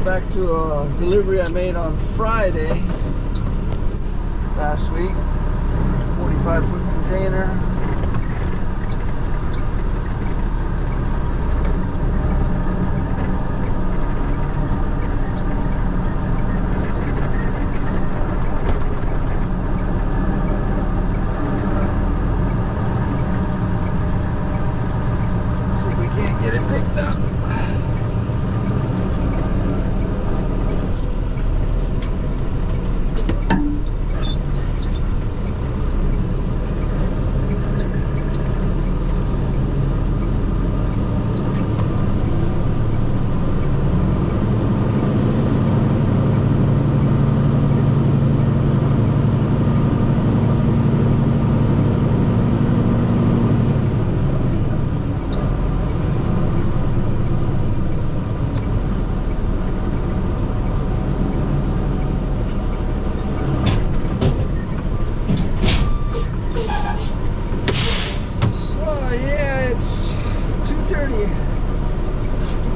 Back to a delivery I made on Friday last week. 45-foot container. See if we can't get it picked up.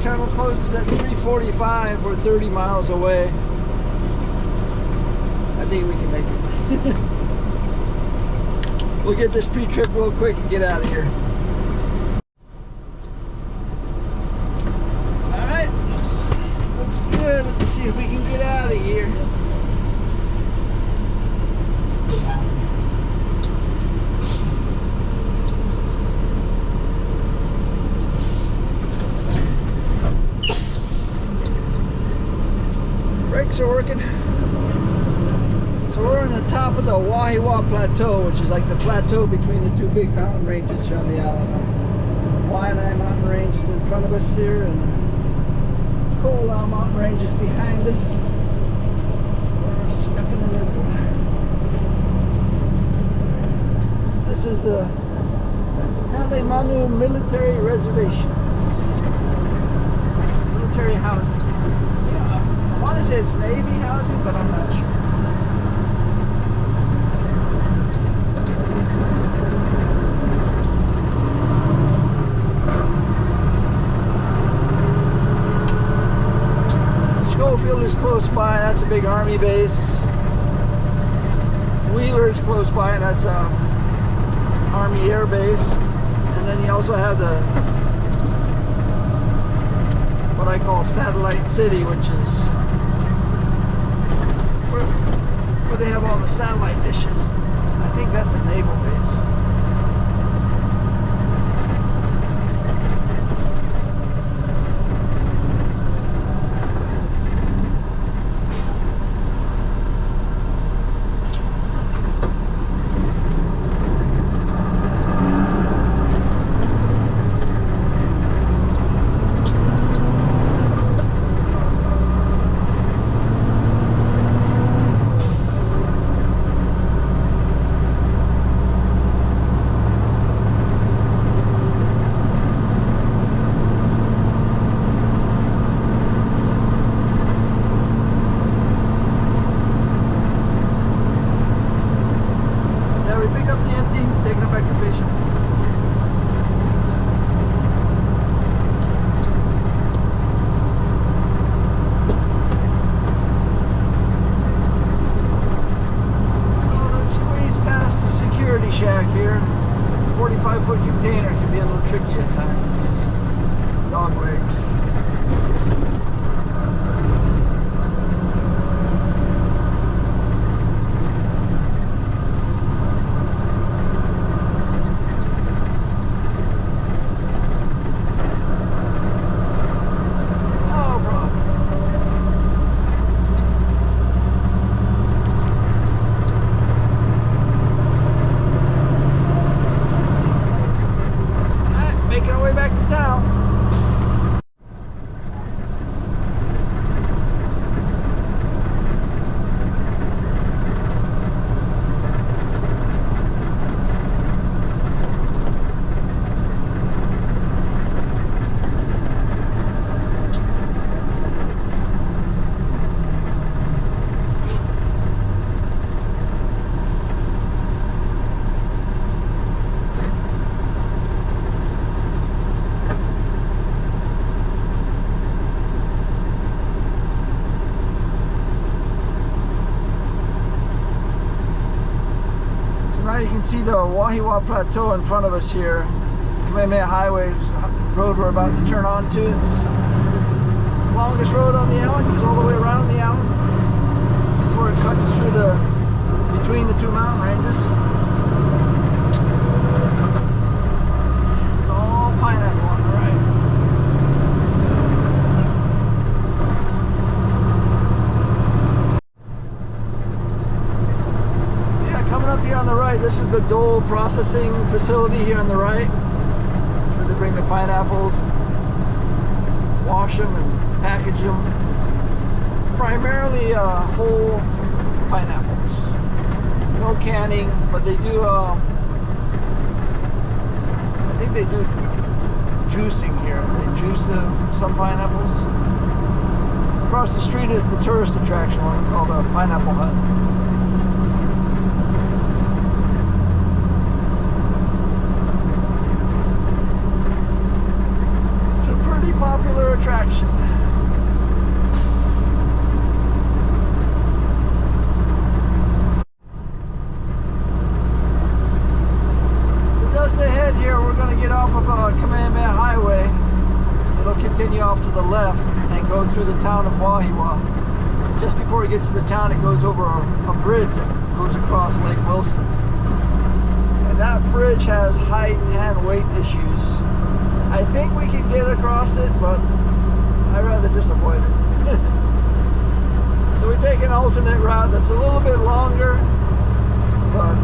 Terminal closes at 3:45. We're 30 miles away. I think we can make it. We'll get this pre-trip real quick and get out of here. Alright, looks good. Let's see if we can get out of here. Brakes are working. So we're on the top of the Wahiwa Plateau, which is like the plateau between the two big mountain ranges here on the island. Waianae Mountain Range is in front of us here, and the Ko'olau Mountain Range is behind us. We're stuck in the middle. This is the Halemanu Military Reservation. Military housing. I want to say it's Navy housing, but I'm not sure. Schofield is close by. That's a big Army base. Wheeler is close by, and that's a Army Air Base. And then you also have the what I call Satellite City, which is where they have all the satellite dishes. I think that's a naval base. you can see the Wahiwa Plateau in front of us here. Kamehameha Highway road we're about to turn onto. It's the longest road on the island, goes all the way around the island. This is where it cuts through between the two mountain ranges. It's all pineapple on the right. Yeah, coming up here on the right, this is the Dole processing facility here on the right. Where they bring the pineapples, wash them and package them. It's primarily whole pineapples. No canning, but they do, I think they do juicing here. They juice some pineapples. Across the street is the tourist attraction, one called a Pineapple Hut. It's a pretty popular attraction. Off of Kamehameha Highway, it'll continue off to the left and go through the town of Wahiwa. Just before it gets to the town, it goes over a bridge that goes across Lake Wilson. And that bridge has height and weight issues. I think we can get across it, but I'd rather just avoid it. So we take an alternate route that's a little bit longer, but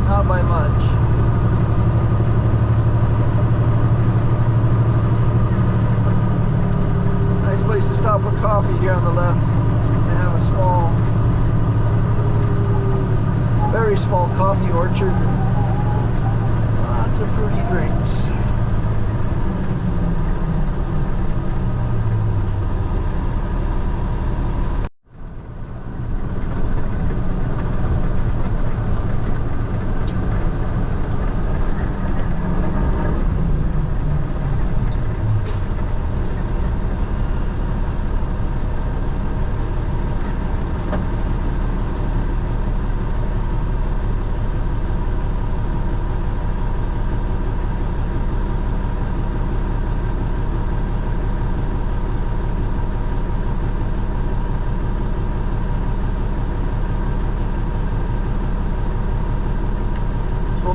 not by much. Place to stop for coffee here on the left. They have a small, very small coffee orchard. Lots of fruity drinks.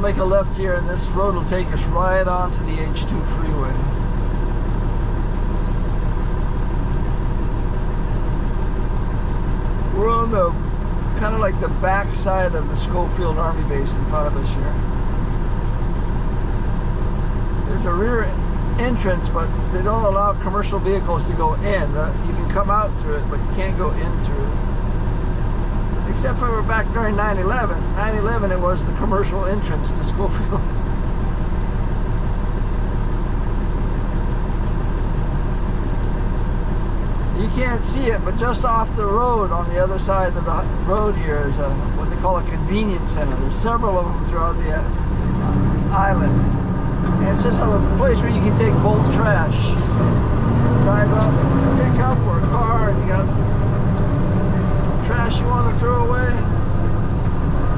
Make a left here and this road will take us right onto the H2 freeway. We're on the kind of like the back side of the Schofield Army Base in front of us here. There's a rear entrance, but they don't allow commercial vehicles to go in. You can come out through it, but you can't go in through it. Except for back during 9/11. 9/11, it was the commercial entrance to Schofield. You can't see it, but just off the road on the other side of the road here is what they call a convenience center. There's several of them throughout the island. And it's just a place where you can take bulk trash. Drive up, pick up, or a car, and you got trash you want to throw away.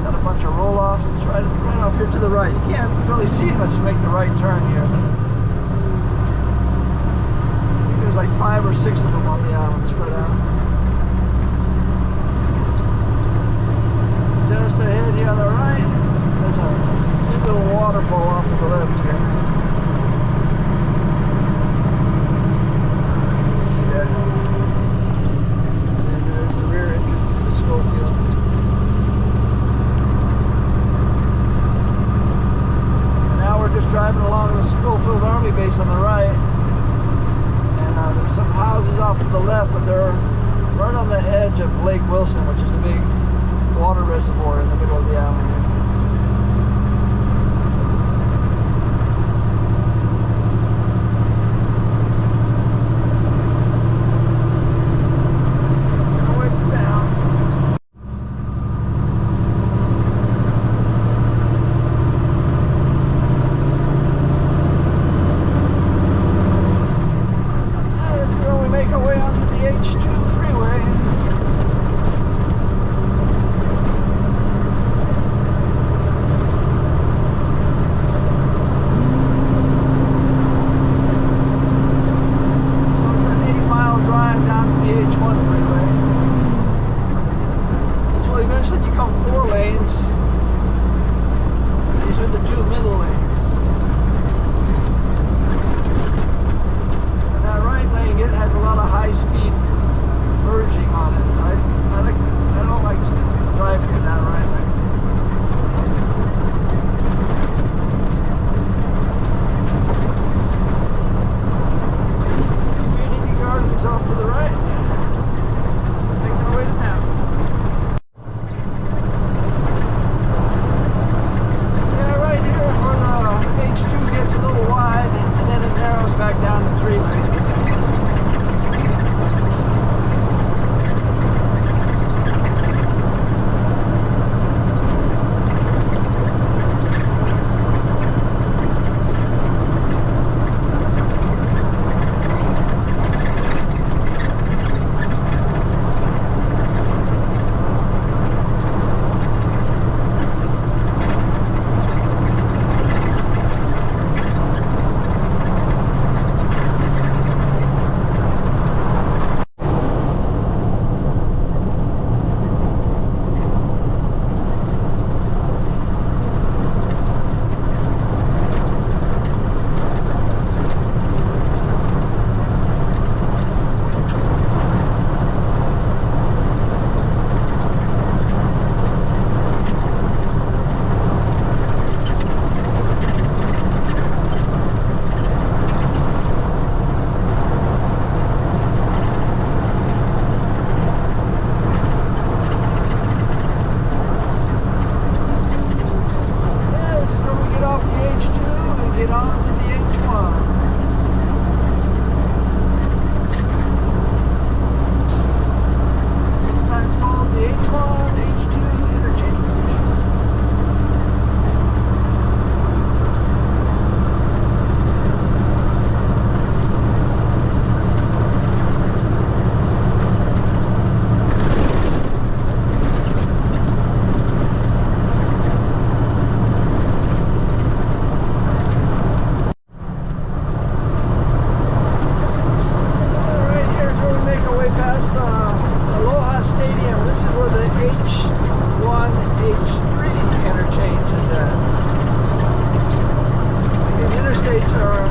Got a bunch of roll-offs. It's right off here to the right. You can't really see it unless you make the right turn here. I think there's like 5 or 6 of them on the island spread out. Just ahead here on the right, there's a little waterfall off to the left here. See that? Schofield. Now we're just driving along the Schofield Army Base on the right, and there's some houses off to the left, but they're right on the edge of Lake Wilson, which is a big water reservoir in the middle of the island here. Stadium. This is where the H1, H3 interchange is at. And interstates are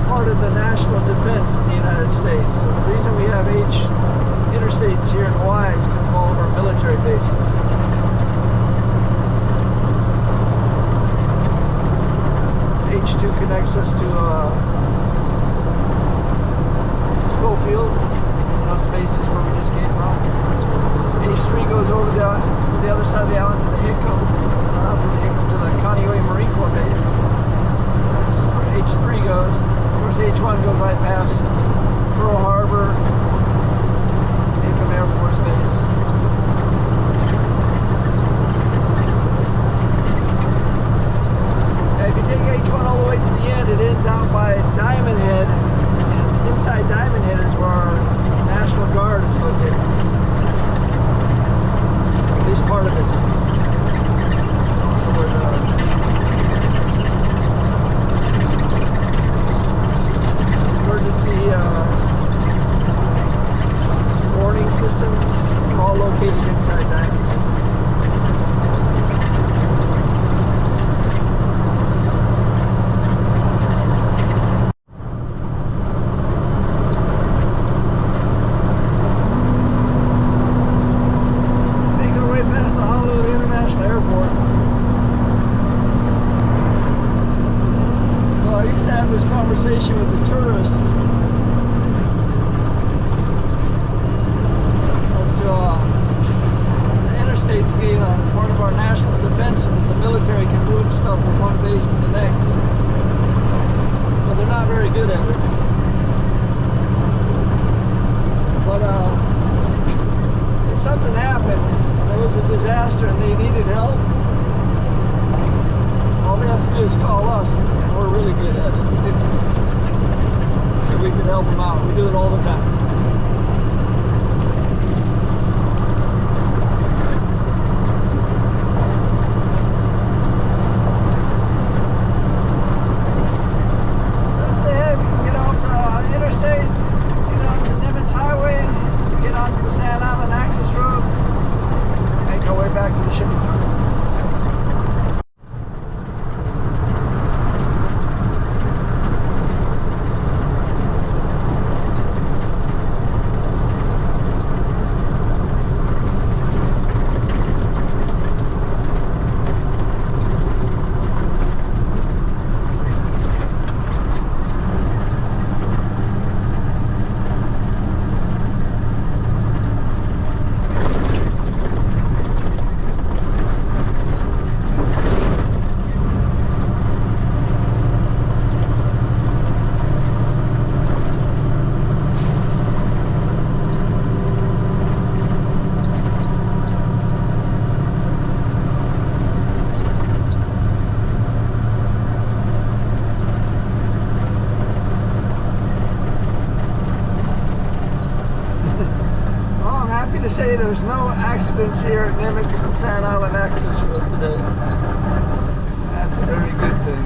part of the national defense in the United States. So the reason we have interstates here in Hawaii is because of all of our military bases. H2 connects us to Schofield, those bases where we just came from. H3 goes over to the other side of the island to the Hickam, to the Kaneohe Marine Corps base. That's where H3 goes. Of course, H1 goes right past Pearl Harbor, Hickam Air Force Base. And if you take H1 all the way to the end, it ends out by Diamond Head. And inside Diamond Head is where our National Guard is located. At least part of it. It's also where the emergency warning systems are all located inside Diamond Head. Conversation with the tourist as to the interstates being part of our national defense so that the military can move stuff from one base to the next. But they're not very good at it. But if something happened and there was a disaster and they needed help, all they have to do is call us, and we're really good at it. So we can help them out. We do it all the time. Just ahead, get off the interstate, get onto the Nimitz Highway, get onto the Sand Island Access Road, make our way back to the shipping terminal. To say there's no accidents here at Nimitz and Sand Island Access Road today. That's a very good thing.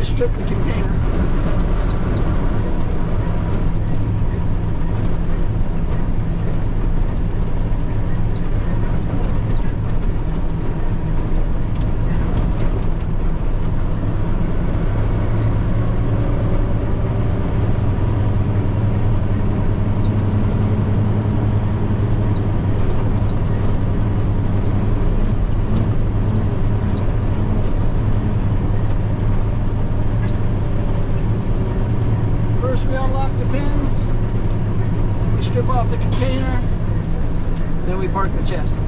Strip the container. We unlock the pins, then we strip off the container, then we park the chassis.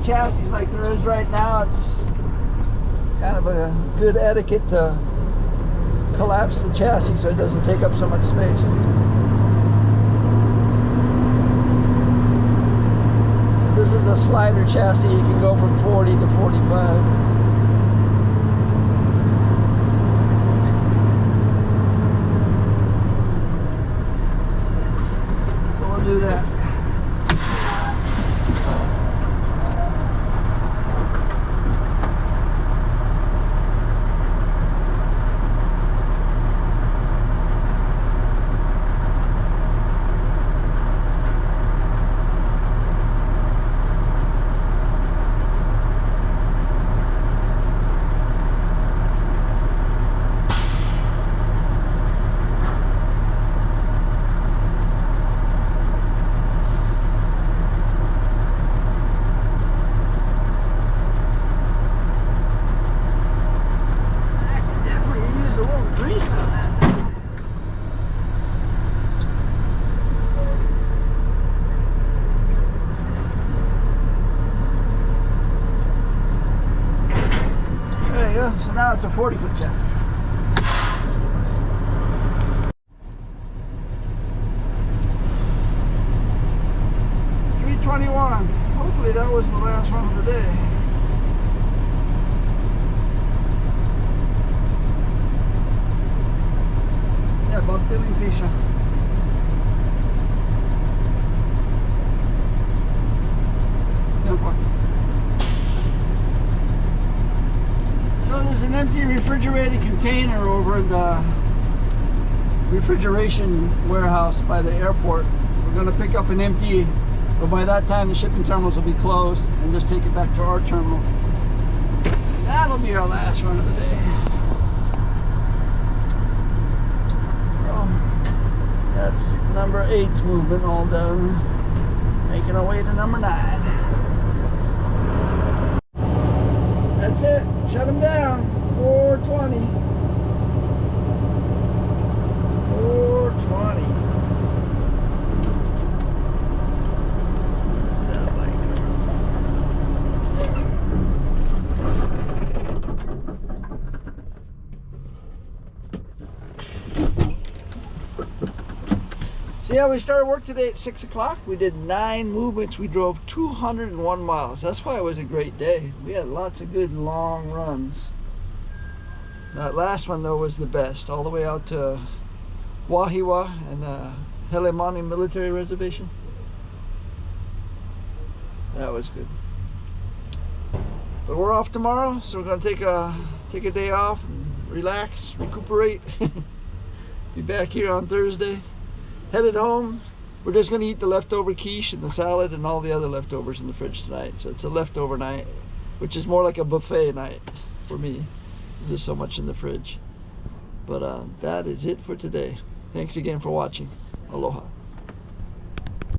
Chassis like there is right now, it's kind of a good etiquette to collapse the chassis so it doesn't take up so much space. This is a slider chassis, you can go from 40 to 45. So we'll do that. use a little grease on that. There you go. So now it's a 40-foot chassis. Hopefully that was the last one of the day. Yeah, Bob Tilling Pisha. So there's an empty refrigerated container over in the refrigeration warehouse by the airport. We're going to pick up an empty, but by that time the shipping terminals will be closed, and just take it back to our terminal. And that'll be our last run of the day. So that's number 8's movement all done. Making our way to number 9. That's it. Shut them down. 420. 420. So yeah, we started work today at 6 o'clock. We did 9 movements. We drove 201 miles. That's why it was a great day. We had lots of good long runs. That last one though was the best, all the way out to Wahiwa and Helemani Military Reservation. That was good. But we're off tomorrow, so we're gonna take a day off and relax, recuperate. Be back here on Thursday. Headed home. We're just going to eat the leftover quiche and the salad and all the other leftovers in the fridge tonight. So it's a leftover night, which is more like a buffet night for me. There's just so much in the fridge. But that is it for today. Thanks again for watching. Aloha.